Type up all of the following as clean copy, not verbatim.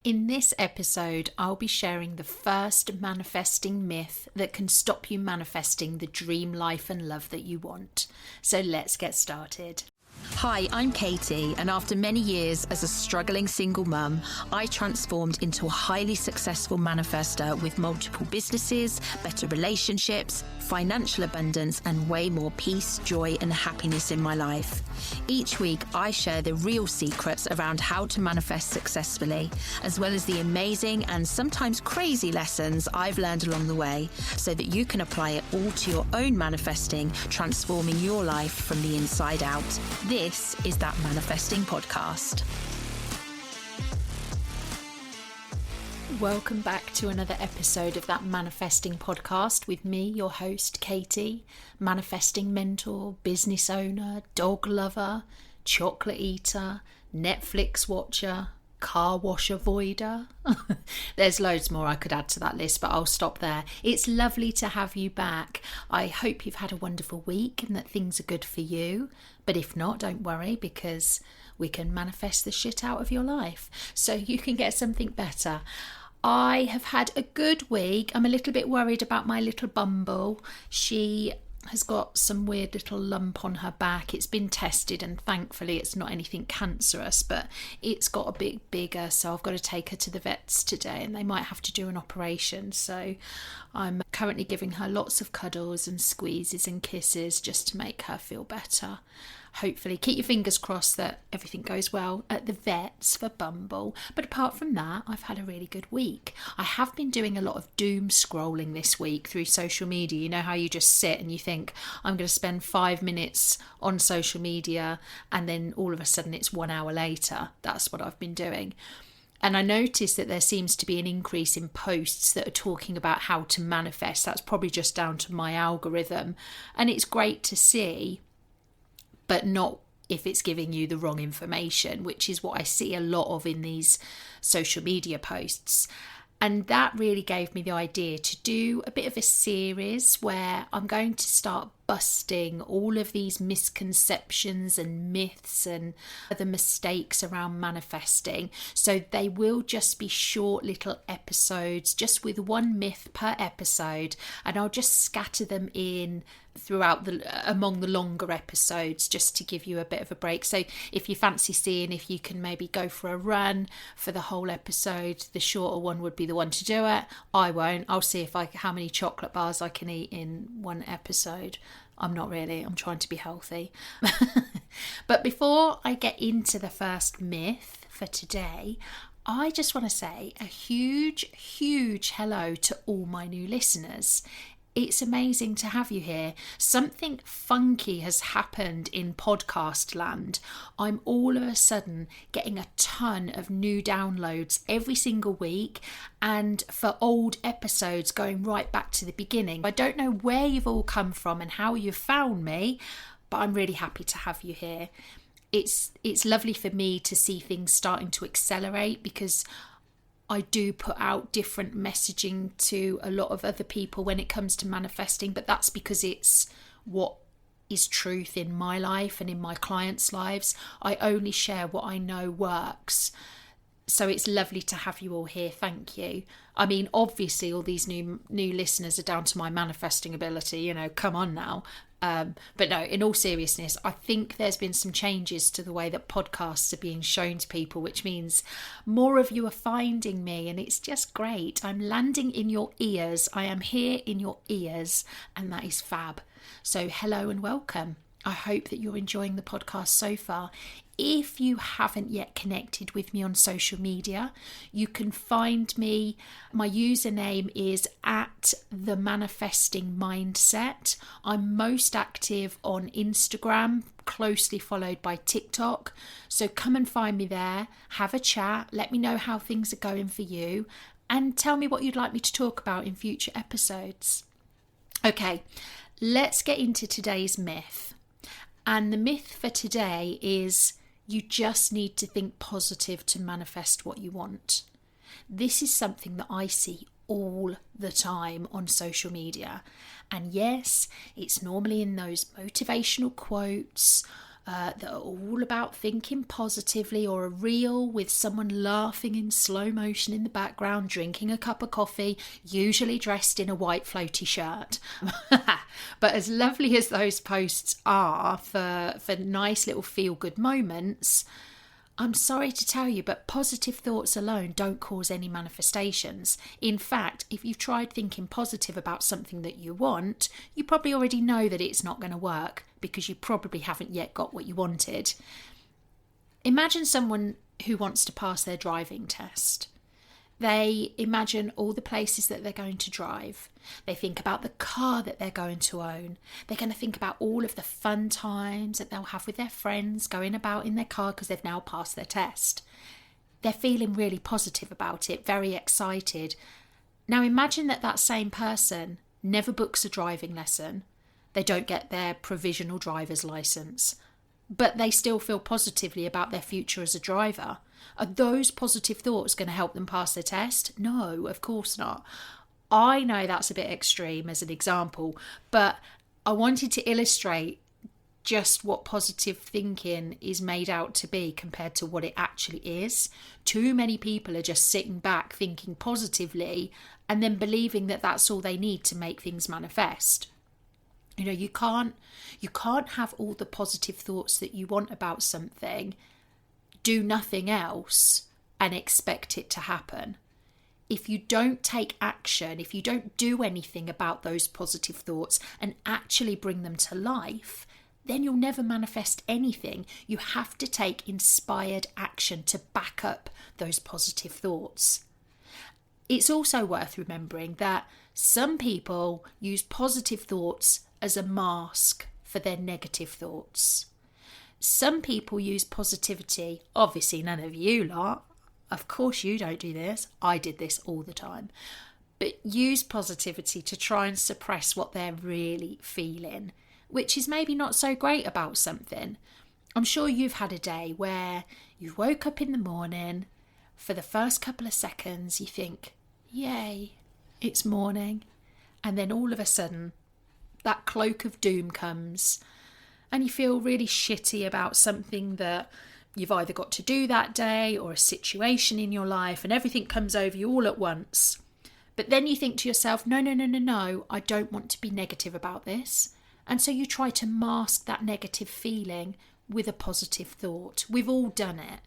In this episode, I'll be sharing the first manifesting myth that can stop you manifesting the dream life and love that you want. So let's get started. Hi, I'm Katie, and after many years as a struggling single mum, I transformed into a highly successful manifester with multiple businesses, better relationships, financial abundance, and way more peace, joy, and happiness in my life. Each week, I share the real secrets around how to manifest successfully, as well as the amazing and sometimes crazy lessons I've learned along the way, so that you can apply it all to your own manifesting, transforming your life from the inside out. This is That Manifesting Podcast. Welcome back to another episode of That Manifesting Podcast with me, your host, Katie, manifesting mentor, business owner, dog lover, chocolate eater, Netflix watcher, car wash avoider. There's loads more I could add to that list, but I'll stop there. It's lovely to have you back. I hope you've had a wonderful week and that things are good for you. But if not, don't worry, because we can manifest the shit out of your life so you can get something better. I have had a good week. I'm a little bit worried about my little Bumble. She has got some weird little lump on her back. It's been tested and thankfully it's not anything cancerous, but it's got a bit bigger, so I've got to take her to the vets today and they might have to do an operation. So I'm currently giving her lots of cuddles and squeezes and kisses just to make her feel better. Hopefully, keep your fingers crossed that everything goes well at the vets for Bumble. But apart from that, I've had a really good week. I have been doing a lot of doom scrolling this week through social media. You know how you just sit and you think, I'm going to spend 5 minutes on social media, and then all of a sudden it's 1 hour later. That's what I've been doing. And I noticed that there seems to be an increase in posts that are talking about how to manifest. That's probably just down to my algorithm. And it's great to see, but not if it's giving you the wrong information, which is what I see a lot of in these social media posts. And that really gave me the idea to do a bit of a series where I'm going to start busting all of these misconceptions and myths and the mistakes around manifesting. So they will just be short little episodes, just with one myth per episode, and I'll just scatter them in throughout among the longer episodes just to give you a bit of a break. So if you fancy seeing if you can maybe go for a run for the whole episode, the shorter one would be the one to do it. I won't. I'll see how many chocolate bars I can eat in one episode. I'm not really. I'm trying to be healthy. But before I get into the first myth for today, I just want to say a huge, huge hello to all my new listeners. It's amazing to have you here. Something funky has happened in podcast land. I'm all of a sudden getting a ton of new downloads every single week, and for old episodes going right back to the beginning. I don't know where you've all come from and how you've found me, but I'm really happy to have you here. It's lovely for me to see things starting to accelerate, because I do put out different messaging to a lot of other people when it comes to manifesting, but that's because it's what is truth in my life and in my clients' lives. I only share what I know works. So it's lovely to have you all here. Thank you. I mean, obviously all these new listeners are down to my manifesting ability, come on now. But no, in all seriousness, I think there's been some changes to the way that podcasts are being shown to people, which means more of you are finding me, and it's just great. I'm landing in your ears. I am here in your ears, and that is fab. So hello and welcome. I hope that you're enjoying the podcast so far. If you haven't yet connected with me on social media, you can find me. My username is @themanifestingmindset. I'm most active on Instagram, closely followed by TikTok. So come and find me there, have a chat, let me know how things are going for you, and tell me what you'd like me to talk about in future episodes. Okay, let's get into today's myth. And the myth for today is you just need to think positive to manifest what you want. This is something that I see all the time on social media. And yes, it's normally in those motivational quotes, that are all about thinking positively, or a reel with someone laughing in slow motion in the background, drinking a cup of coffee, usually dressed in a white floaty shirt. But as lovely as those posts are for nice little feel-good moments, I'm sorry to tell you, but positive thoughts alone don't cause any manifestations. In fact, if you've tried thinking positive about something that you want, you probably already know that it's not going to work because you probably haven't yet got what you wanted. Imagine someone who wants to pass their driving test. They imagine all the places that they're going to drive. They think about the car that they're going to own. They're going to think about all of the fun times that they'll have with their friends going about in their car because they've now passed their test. They're feeling really positive about it, very excited. Now imagine that same person never books a driving lesson. They don't get their provisional driver's license, but they still feel positively about their future as a driver. Are those positive thoughts going to help them pass their test? No, of course not. I know that's a bit extreme as an example, but I wanted to illustrate just what positive thinking is made out to be compared to what it actually is. Too many people are just sitting back thinking positively and then believing that that's all they need to make things manifest. You know, you can't have all the positive thoughts that you want about something, do nothing else and expect it to happen. If you don't take action, if you don't do anything about those positive thoughts and actually bring them to life, then you'll never manifest anything. You have to take inspired action to back up those positive thoughts. It's also worth remembering that some people use positive thoughts as a mask for their negative thoughts. Some people use positivity, obviously none of you lot, of course you don't do this, I did this all the time, but use positivity to try and suppress what they're really feeling, which is maybe not so great about something. I'm sure you've had a day where you woke up in the morning, for the first couple of seconds you think, yay, it's morning, and then all of a sudden that cloak of doom comes and you feel really shitty about something that you've either got to do that day or a situation in your life, and everything comes over you all at once. But then you think to yourself, no, I don't want to be negative about this. And so you try to mask that negative feeling with a positive thought. We've all done it.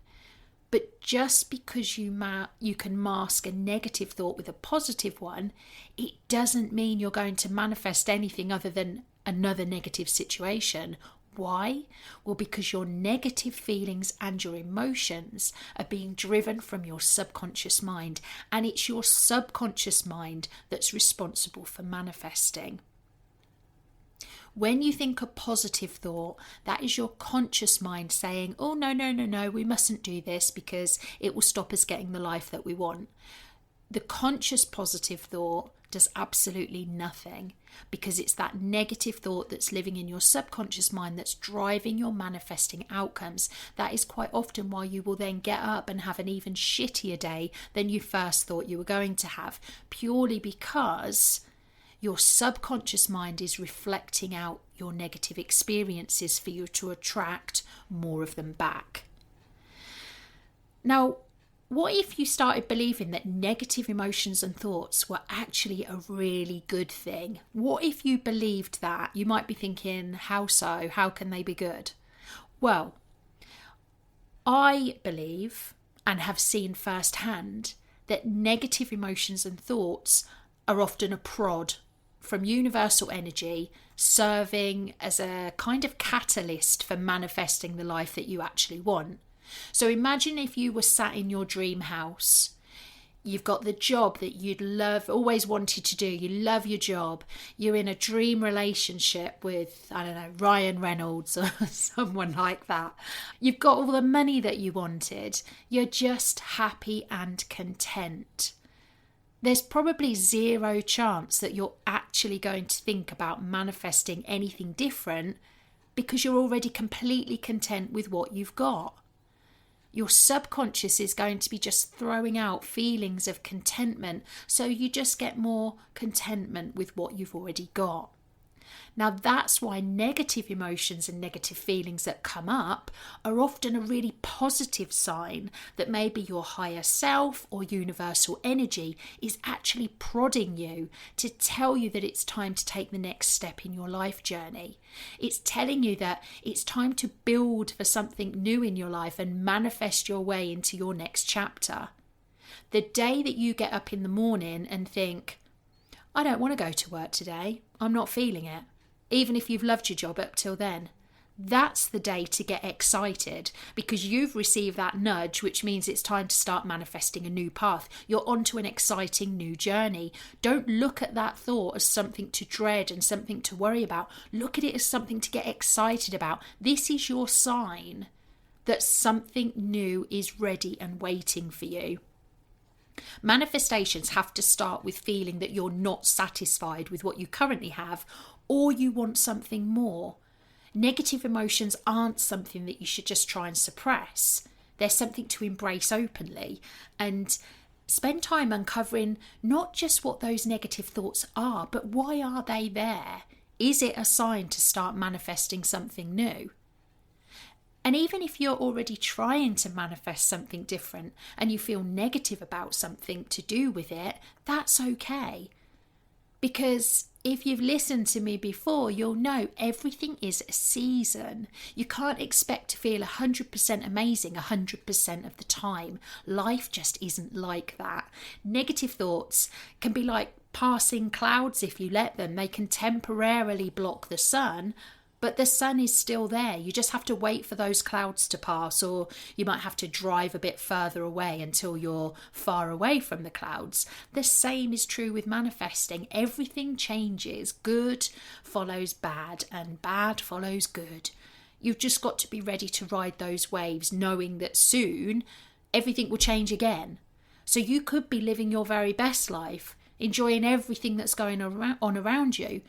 But just because you can mask a negative thought with a positive one, it doesn't mean you're going to manifest anything other than another negative situation. Why? Well, because your negative feelings and your emotions are being driven from your subconscious mind, and it's your subconscious mind that's responsible for manifesting. When you think a positive thought, that is your conscious mind saying, oh, no, we mustn't do this because it will stop us getting the life that we want. The conscious positive thought does absolutely nothing because it's that negative thought that's living in your subconscious mind that's driving your manifesting outcomes. That is quite often why you will then get up and have an even shittier day than you first thought you were going to have, purely because your subconscious mind is reflecting out your negative experiences for you to attract more of them back. Now, what if you started believing that negative emotions and thoughts were actually a really good thing? What if you believed that? You might be thinking, how so? How can they be good? Well, I believe and have seen firsthand that negative emotions and thoughts are often a prod from universal energy, serving as a kind of catalyst for manifesting the life that you actually want. So imagine if you were sat in your dream house. You've got the job that you'd love, always wanted to do. You love your job. You're in a dream relationship with, I don't know, Ryan Reynolds or someone like that. You've got all the money that you wanted. You're just happy and content. There's probably zero chance that you're actually going to think about manifesting anything different because you're already completely content with what you've got. Your subconscious is going to be just throwing out feelings of contentment, so you just get more contentment with what you've already got. Now, that's why negative emotions and negative feelings that come up are often a really positive sign that maybe your higher self or universal energy is actually prodding you to tell you that it's time to take the next step in your life journey. It's telling you that it's time to build for something new in your life and manifest your way into your next chapter. The day that you get up in the morning and think, I don't want to go to work today, I'm not feeling it, even if you've loved your job up till then, that's the day to get excited, because you've received that nudge, which means it's time to start manifesting a new path. You're onto an exciting new journey. Don't look at that thought as something to dread and something to worry about. Look at it as something to get excited about. This is your sign that something new is ready and waiting for you. Manifestations have to start with feeling that you're not satisfied with what you currently have, or you want something more. Negative emotions aren't something that you should just try and suppress. They're something to embrace openly and spend time uncovering not just what those negative thoughts are, but why are they there? Is it a sign to start manifesting something new? And even if you're already trying to manifest something different and you feel negative about something to do with it, that's okay. Because if you've listened to me before, you'll know everything is a season. You can't expect to feel 100% amazing 100% of the time. Life just isn't like that. Negative thoughts can be like passing clouds if you let them. They can temporarily block the sun, but the sun is still there. You just have to wait for those clouds to pass, or you might have to drive a bit further away until you're far away from the clouds. The same is true with manifesting. Everything changes. Good follows bad and bad follows good. You've just got to be ready to ride those waves, knowing that soon everything will change again. So you could be living your very best life, enjoying everything that's going on around you,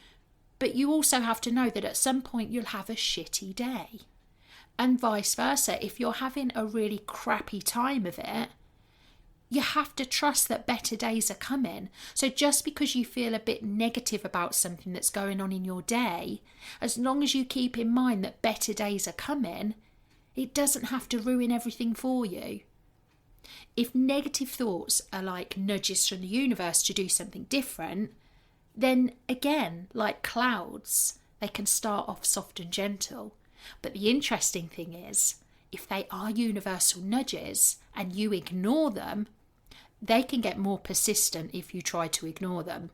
but you also have to know that at some point you'll have a shitty day. And vice versa, if you're having a really crappy time of it, you have to trust that better days are coming. So just because you feel a bit negative about something that's going on in your day, as long as you keep in mind that better days are coming, it doesn't have to ruin everything for you. If negative thoughts are like nudges from the universe to do something different, then again, like clouds, they can start off soft and gentle. But the interesting thing is, if they are universal nudges and you ignore them, they can get more persistent if you try to ignore them.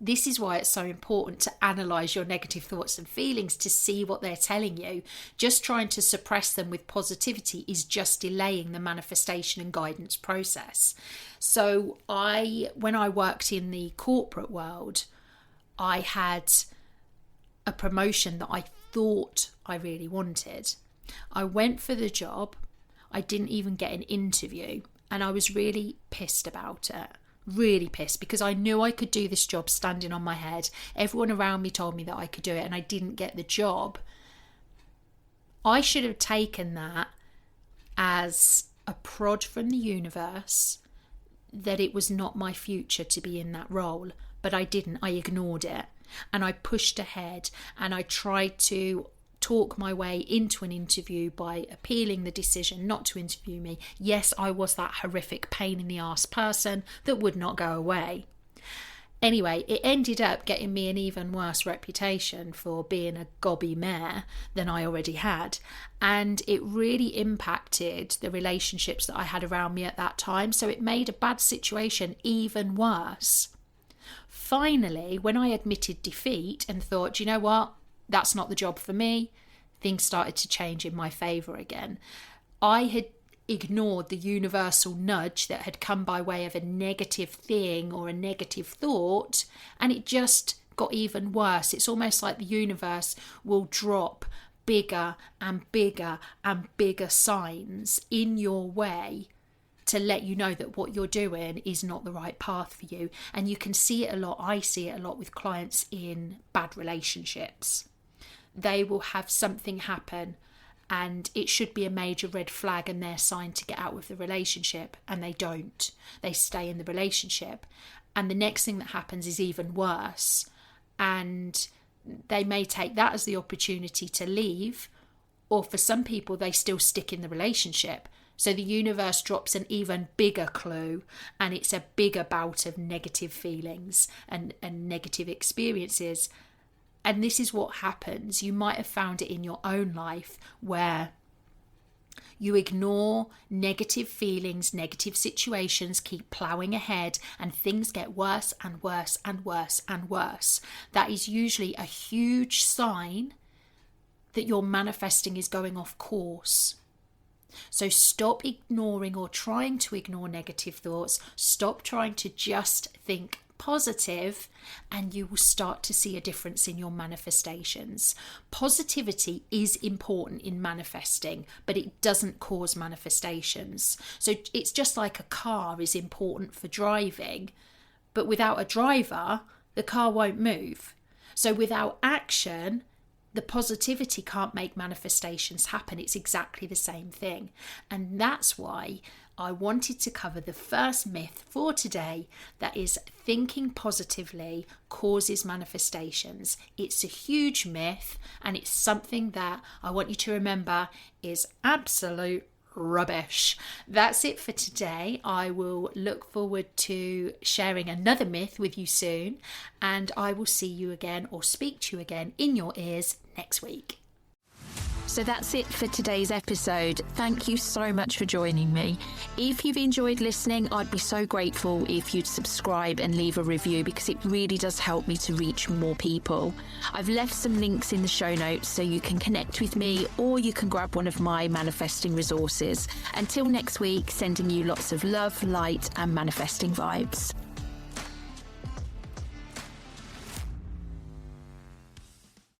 This is why it's so important to analyse your negative thoughts and feelings to see what they're telling you. Just trying to suppress them with positivity is just delaying the manifestation and guidance process. So when I worked in the corporate world, I had a promotion that I thought I really wanted. I went for the job. I didn't even get an interview, and I was really pissed about it. Really pissed, because I knew I could do this job standing on my head. Everyone around me told me that I could do it, and I didn't get the job. I should have taken that as a prod from the universe that it was not my future to be in that role, but I didn't. I ignored it, and I pushed ahead, and I tried to talk my way into an interview by appealing the decision not to interview me. Yes, I was that horrific pain in the arse person that would not go away. Anyway, it ended up getting me an even worse reputation for being a gobby mare than I already had. And it really impacted the relationships that I had around me at that time. So it made a bad situation even worse. Finally, when I admitted defeat and thought, you know what, that's not the job for me, things started to change in my favour again. I had ignored the universal nudge that had come by way of a negative thing or a negative thought, and it just got even worse. It's almost like the universe will drop bigger and bigger and bigger signs in your way to let you know that what you're doing is not the right path for you. And you can see it a lot. I see it a lot with clients in bad relationships. They will have something happen and it should be a major red flag and they're signed to get out of the relationship, and they don't. They stay in the relationship, and the next thing that happens is even worse, and they may take that as the opportunity to leave, or for some people they still stick in the relationship. So the universe drops an even bigger clue, and it's a bigger bout of negative feelings and negative experiences. And this is what happens. You might have found it in your own life where you ignore negative feelings, negative situations, keep ploughing ahead, and things get worse and worse and worse and worse. That is usually a huge sign that your manifesting is going off course. So stop ignoring or trying to ignore negative thoughts. Stop trying to just think positive, and you will start to see a difference in your manifestations. Positivity is important in manifesting, but it doesn't cause manifestations. So it's just like a car is important for driving, but without a driver, the car won't move. So without action, the positivity can't make manifestations happen. It's exactly the same thing. And that's why I wanted to cover the first myth for today, that is, thinking positively causes manifestations. It's a huge myth, and it's something that I want you to remember is absolute rubbish. That's it for today. I will look forward to sharing another myth with you soon, and I will see you again or speak to you again in your ears next week. So that's it for today's episode. Thank you so much for joining me. If you've enjoyed listening, I'd be so grateful if you'd subscribe and leave a review, because it really does help me to reach more people. I've left some links in the show notes so you can connect with me, or you can grab one of my manifesting resources. Until next week, sending you lots of love, light, and manifesting vibes.